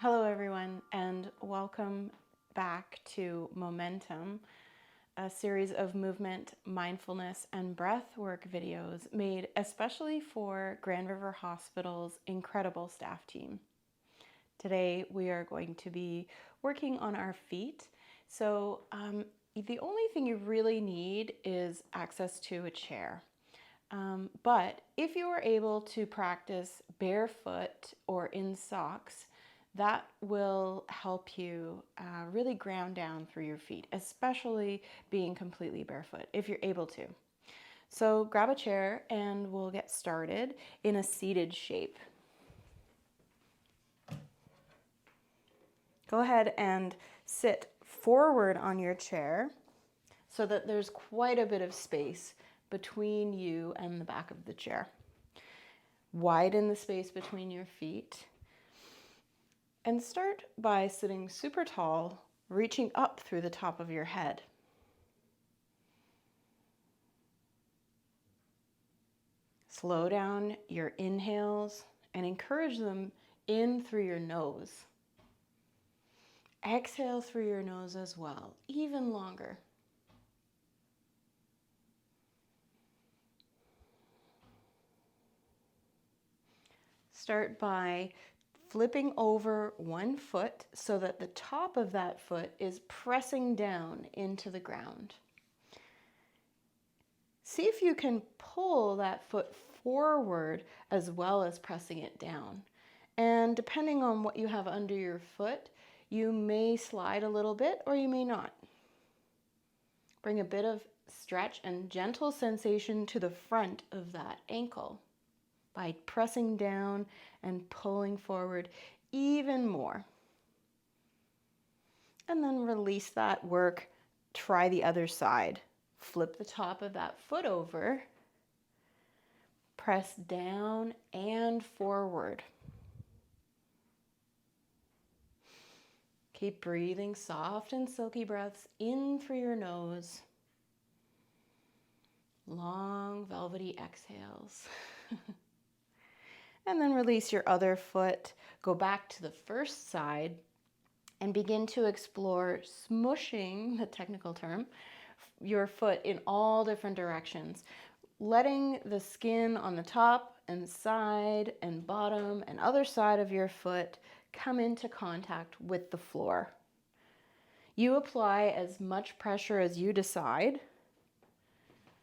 Hello everyone, and welcome back to Momentum, a series of movement, mindfulness, and breath work videos made especially for Grand River Hospital's incredible staff team. Today we are going to be working on our feet. So the only thing you really need is access to a chair. But if you are able to practice barefoot or in socks, that will help you really ground down through your feet, especially being completely barefoot, if you're able to. So grab a chair and we'll get started in a seated shape. Go ahead and sit forward on your chair so that there's quite a bit of space between you and the back of the chair. Widen the space between your feet. And start by sitting super tall, reaching up through the top of your head. Slow down your inhales and encourage them in through your nose. Exhale through your nose as well, even longer. Start by flipping over one foot so that the top of that foot is pressing down into the ground. See if you can pull that foot forward as well as pressing it down. And depending on what you have under your foot, you may slide a little bit or you may not. Bring a bit of stretch and gentle sensation to the front of that ankle by pressing down and pulling forward even more. And then release that work. Try the other side. Flip the top of that foot over. Press down and forward. Keep breathing soft and silky breaths in through your nose. Long, velvety exhales. And then release your other foot. Go back to the first side and begin to explore smushing, the technical term, your foot in all different directions. Letting the skin on the top and side and bottom and other side of your foot come into contact with the floor. You apply as much pressure as you decide.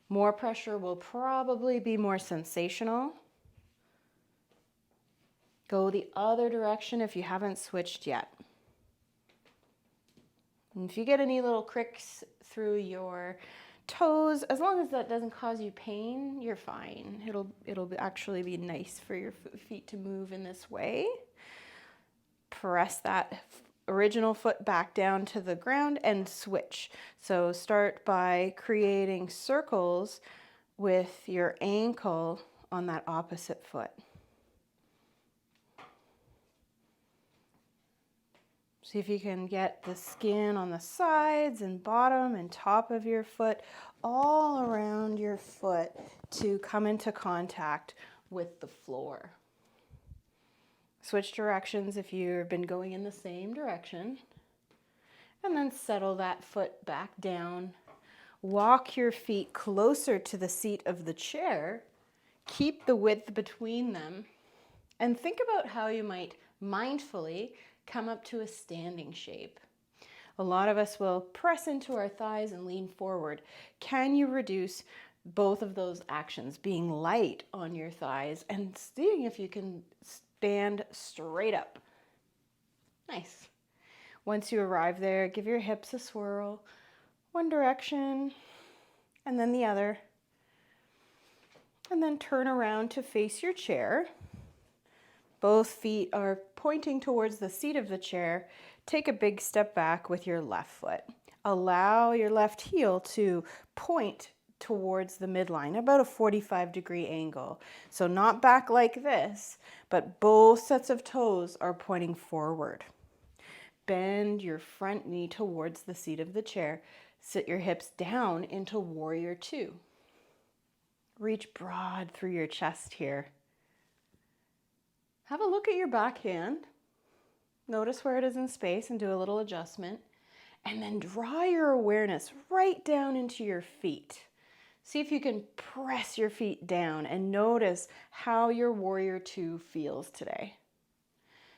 More pressure will probably be more sensational. Go the other direction if you haven't switched yet. And if you get any little cricks through your toes, as long as that doesn't cause you pain, you're fine. It'll actually be nice for your feet to move in this way. Press that original foot back down to the ground and switch. So start by creating circles with your ankle on that opposite foot. See if you can get the skin on the sides and bottom and top of your foot, all around your foot, to come into contact with the floor. Switch directions if you've been going in the same direction. And then settle that foot back down. Walk your feet closer to the seat of the chair. Keep the width between them. And think about how you might mindfully come up to a standing shape. A lot of us will press into our thighs and lean forward. Can you reduce both of those actions, being light on your thighs and seeing if you can stand straight up? Nice. Once you arrive there, give your hips a swirl, one direction and then the other. And then turn around to face your chair. Both feet are pointing towards the seat of the chair. Take a big step back with your left foot. Allow your left heel to point towards the midline, about a 45-degree angle. So not back like this, but both sets of toes are pointing forward. Bend your front knee towards the seat of the chair. Sit your hips down into Warrior Two. Reach broad through your chest here. Have a look at your backhand. Notice where it is in space and do a little adjustment. And then draw your awareness right down into your feet. See if you can press your feet down and notice how your warrior two feels today.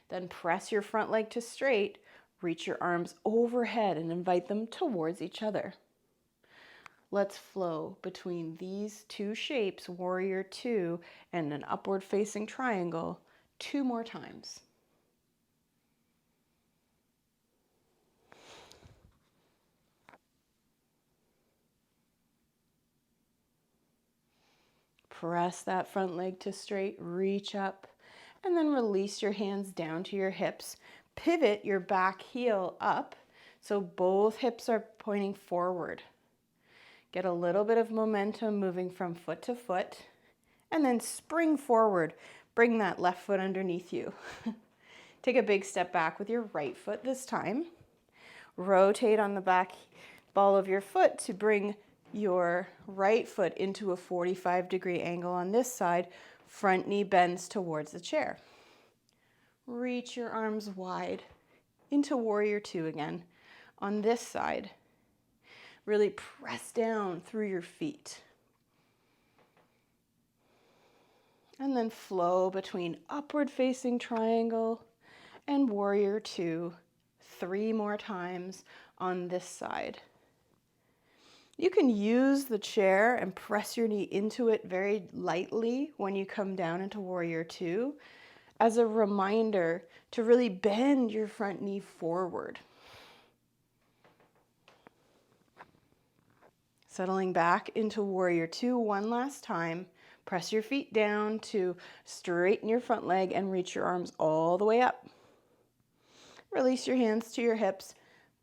Then press your front leg to straight, reach your arms overhead and invite them towards each other. Let's flow between these two shapes, warrior two and an upward facing triangle, 2 more times. Press that front leg to straight, reach up, and then release your hands down to your hips. Pivot your back heel up so both hips are pointing forward. Get a little bit of momentum moving from foot to foot, and then spring forward. Bring that left foot underneath you. Take a big step back with your right foot this time. Rotate on the back ball of your foot to bring your right foot into a 45-degree angle on this side. Front knee bends towards the chair. Reach your arms wide into warrior two again on this side. Really press down through your feet. And then flow between upward facing triangle and warrior two 3 more times on this side. You can use the chair and press your knee into it very lightly when you come down into warrior two as a reminder to really bend your front knee forward. Settling back into warrior two one last time. Press your feet down to straighten your front leg and reach your arms all the way up. Release your hands to your hips.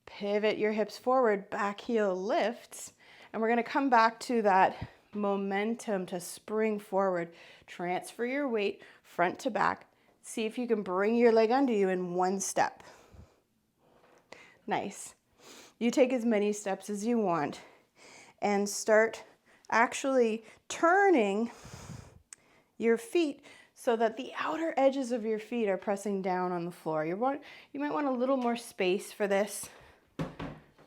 Pivot your hips forward, back heel lifts. And we're going to come back to that momentum to spring forward. Transfer your weight front to back. See if you can bring your leg under you in 1 step. Nice. You take as many steps as you want and start actually turning your feet so that the outer edges of your feet are pressing down on the floor. You might want a little more space for this.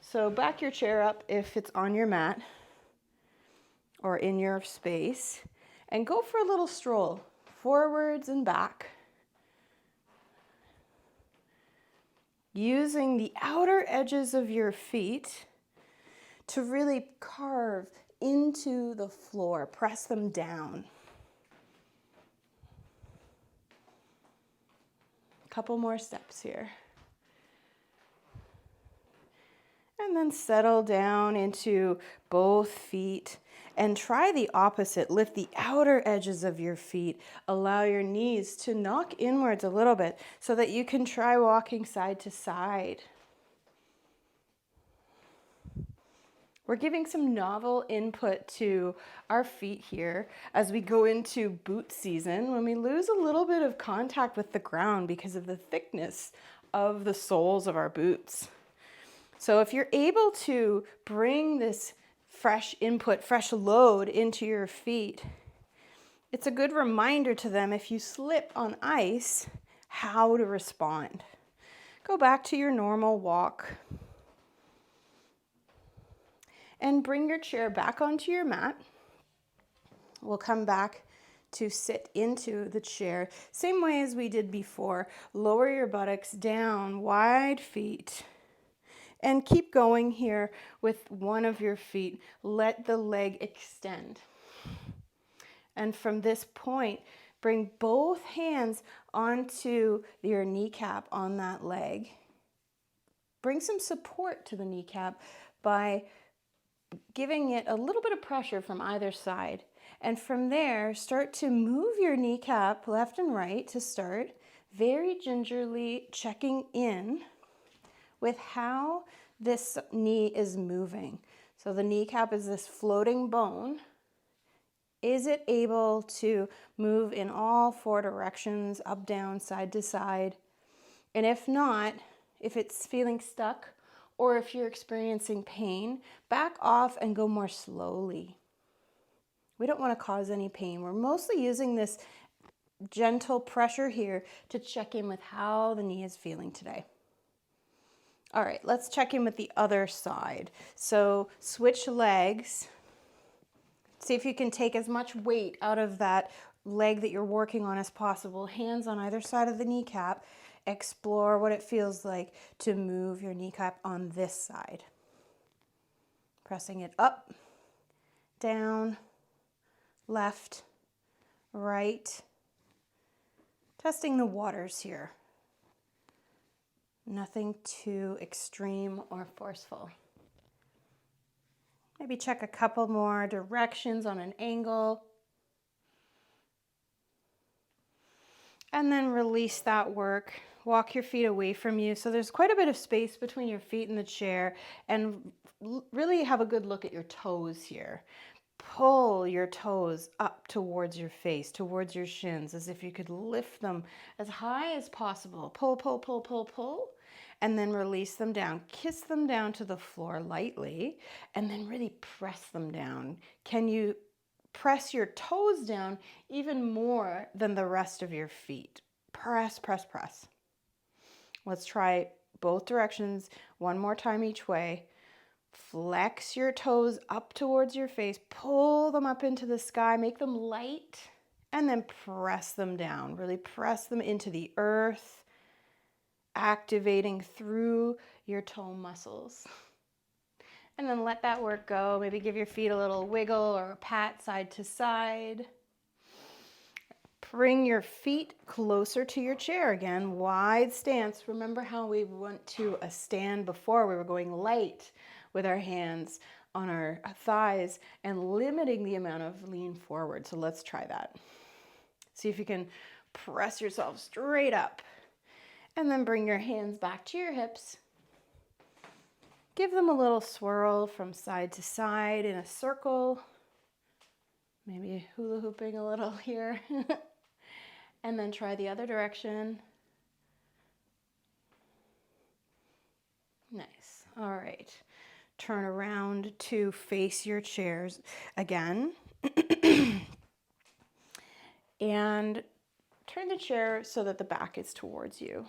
So back your chair up if it's on your mat or in your space, and go for a little stroll forwards and back. Using the outer edges of your feet to really carve into the floor, press them down. A couple more steps here. And then settle down into both feet and try the opposite. Lift the outer edges of your feet. Allow your knees to knock inwards a little bit so that you can try walking side to side. We're giving some novel input to our feet here as we go into boot season, when we lose a little bit of contact with the ground because of the thickness of the soles of our boots. So if you're able to bring this fresh input, fresh load into your feet, it's a good reminder to them, if you slip on ice, how to respond. Go back to your normal walk. And bring your chair back onto your mat. We'll come back to sit into the chair. Same way as we did before. Lower your buttocks down, wide feet. And keep going here with one of your feet. Let the leg extend. And from this point, bring both hands onto your kneecap on that leg. Bring some support to the kneecap by giving it a little bit of pressure from either side. And from there, start to move your kneecap left and right to start, very gingerly checking in with how this knee is moving. So the kneecap is this floating bone. Is it able to move in all 4 directions, up, down, side to side? And if not, if it's feeling stuck, or if you're experiencing pain, back off and go more slowly. We don't want to cause any pain. We're mostly using this gentle pressure here to check in with how the knee is feeling today. All right, let's check in with the other side. So switch legs. See if you can take as much weight out of that leg that you're working on as possible. Hands on either side of the kneecap. Explore what it feels like to move your kneecap on this side. Pressing it up, down, left, right. Testing the waters here. Nothing too extreme or forceful. Maybe check a couple more directions on an angle. And then release that work. Walk your feet away from you. So there's quite a bit of space between your feet and the chair. And really have a good look at your toes here. Pull your toes up towards your face, towards your shins, as if you could lift them as high as possible. Pull, pull, pull, pull, pull. And then release them down. Kiss them down to the floor lightly. And then really press them down. Can you press your toes down even more than the rest of your feet? Press, press, press. Let's try both directions one more time each way. Flex your toes up towards your face. Pull them up into the sky. Make them light. And then press them down. Really press them into the earth. Activating through your toe muscles. And then let that work go. Maybe give your feet a little wiggle or a pat side to side. Bring your feet closer to your chair again. Wide stance. Remember how we went to a stand before? We were going light with our hands on our thighs and limiting the amount of lean forward. So let's try that. See if you can press yourself straight up. And then bring your hands back to your hips. Give them a little swirl from side to side in a circle. Maybe hula hooping a little here. And then try the other direction. Nice. All right. Turn around to face your chairs again. And turn the chair so that the back is towards you.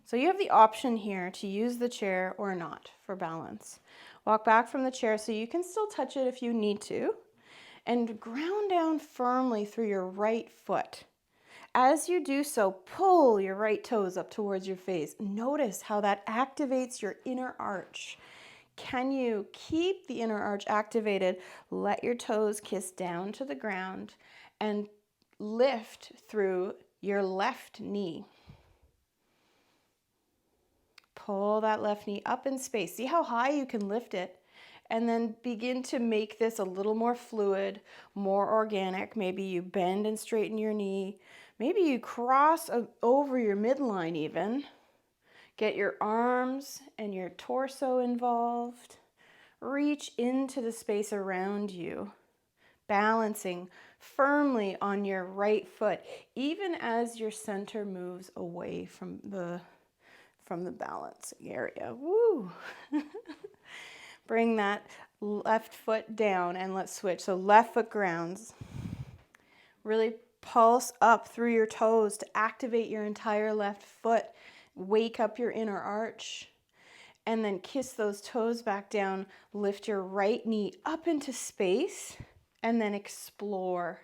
So you have the option here to use the chair or not for balance. Walk back from the chair so you can still touch it if you need to. And ground down firmly through your right foot. As you do so, pull your right toes up towards your face. Notice how that activates your inner arch. Can you keep the inner arch activated? Let your toes kiss down to the ground and lift through your left knee. Pull that left knee up in space. See how high you can lift it. And then begin to make this a little more fluid, more organic. Maybe you bend and straighten your knee. Maybe you cross over your midline even. Get your arms and your torso involved. Reach into the space around you, balancing firmly on your right foot, even as your center moves away from the balancing area. Woo! Bring that left foot down and let's switch. So left foot grounds. Really pulse up through your toes to activate your entire left foot. Wake up your inner arch. And then kiss those toes back down. Lift your right knee up into space and then explore.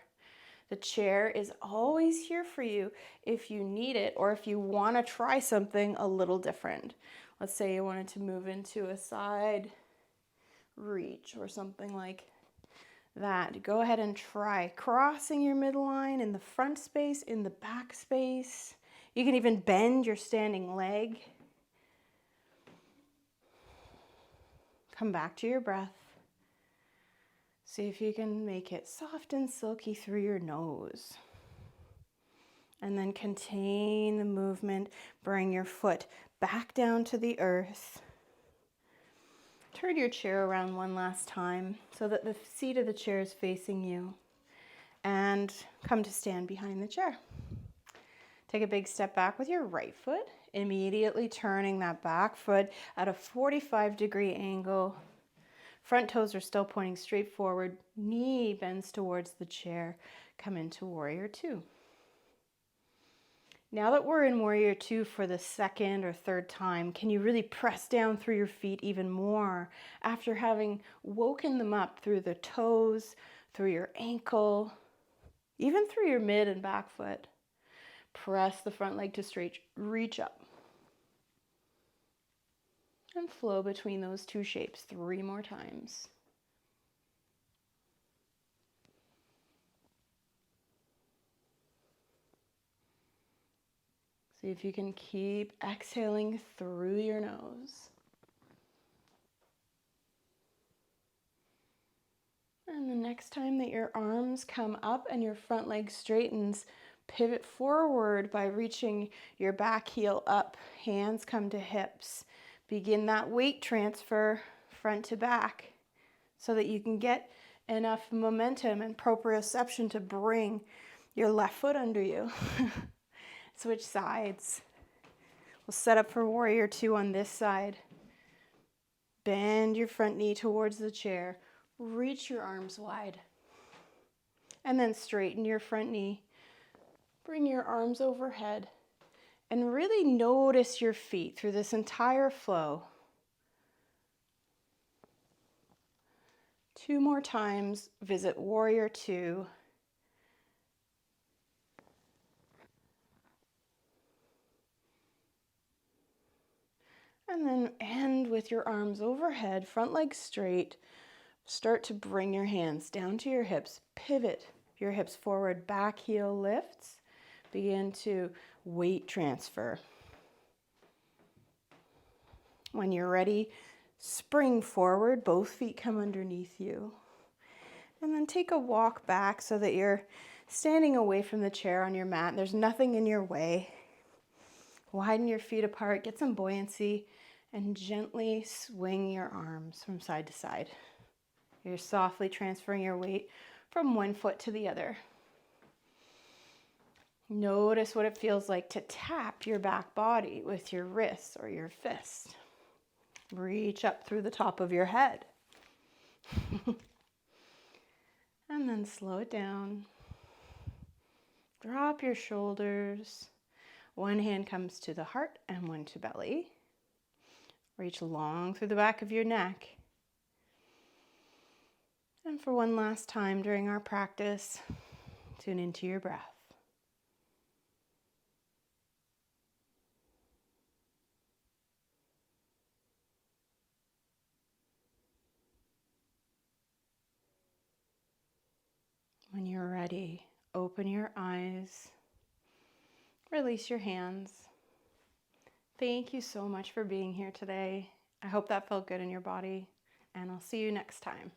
The chair is always here for you if you need it or if you want to try something a little different. Let's say you wanted to move into a side reach or something like that. Go ahead and try crossing your midline in the front space, in the back space. You can even bend your standing leg. Come back to your breath. See if you can make it soft and silky through your nose. And then contain the movement. Bring your foot back down to the earth. Turn your chair around one last time so that the seat of the chair is facing you. And come to stand behind the chair. Take a big step back with your right foot, immediately turning that back foot at a 45-degree angle. Front toes are still pointing straight forward. Knee bends towards the chair. come into Warrior Two. Now that we're in Warrior Two for the second or third time, can you really press down through your feet even more after having woken them up through the toes, through your ankle, even through your mid and back foot? Press the front leg to straight, reach up. And flow between those two shapes 3 more times. See if you can keep exhaling through your nose. And the next time that your arms come up and your front leg straightens, pivot forward by reaching your back heel up. Hands come to hips. Begin that weight transfer front to back so that you can get enough momentum and proprioception to bring your left foot under you. Switch sides. We'll set up for Warrior Two on this side. Bend your front knee towards the chair. Reach your arms wide. And then straighten your front knee. Bring your arms overhead. And really notice your feet through this entire flow. 2 more times, visit Warrior Two. And then end with your arms overhead, front leg straight. Start to bring your hands down to your hips. Pivot your hips forward, back heel lifts. Begin to weight transfer. When you're ready, spring forward, both feet come underneath you. And then take a walk back so that you're standing away from the chair on your mat. There's nothing in your way. Widen your feet apart, get some buoyancy, and gently swing your arms from side to side. You're softly transferring your weight from one foot to the other. Notice what it feels like to tap your back body with your wrist or your fist. Reach up through the top of your head. And then slow it down. Drop your shoulders. One hand comes to the heart and one to belly. Reach long through the back of your neck. And for one last time during our practice, tune into your breath. When you're ready, open your eyes, release your hands. Thank you so much for being here today. I hope that felt good in your body, and I'll see you next time.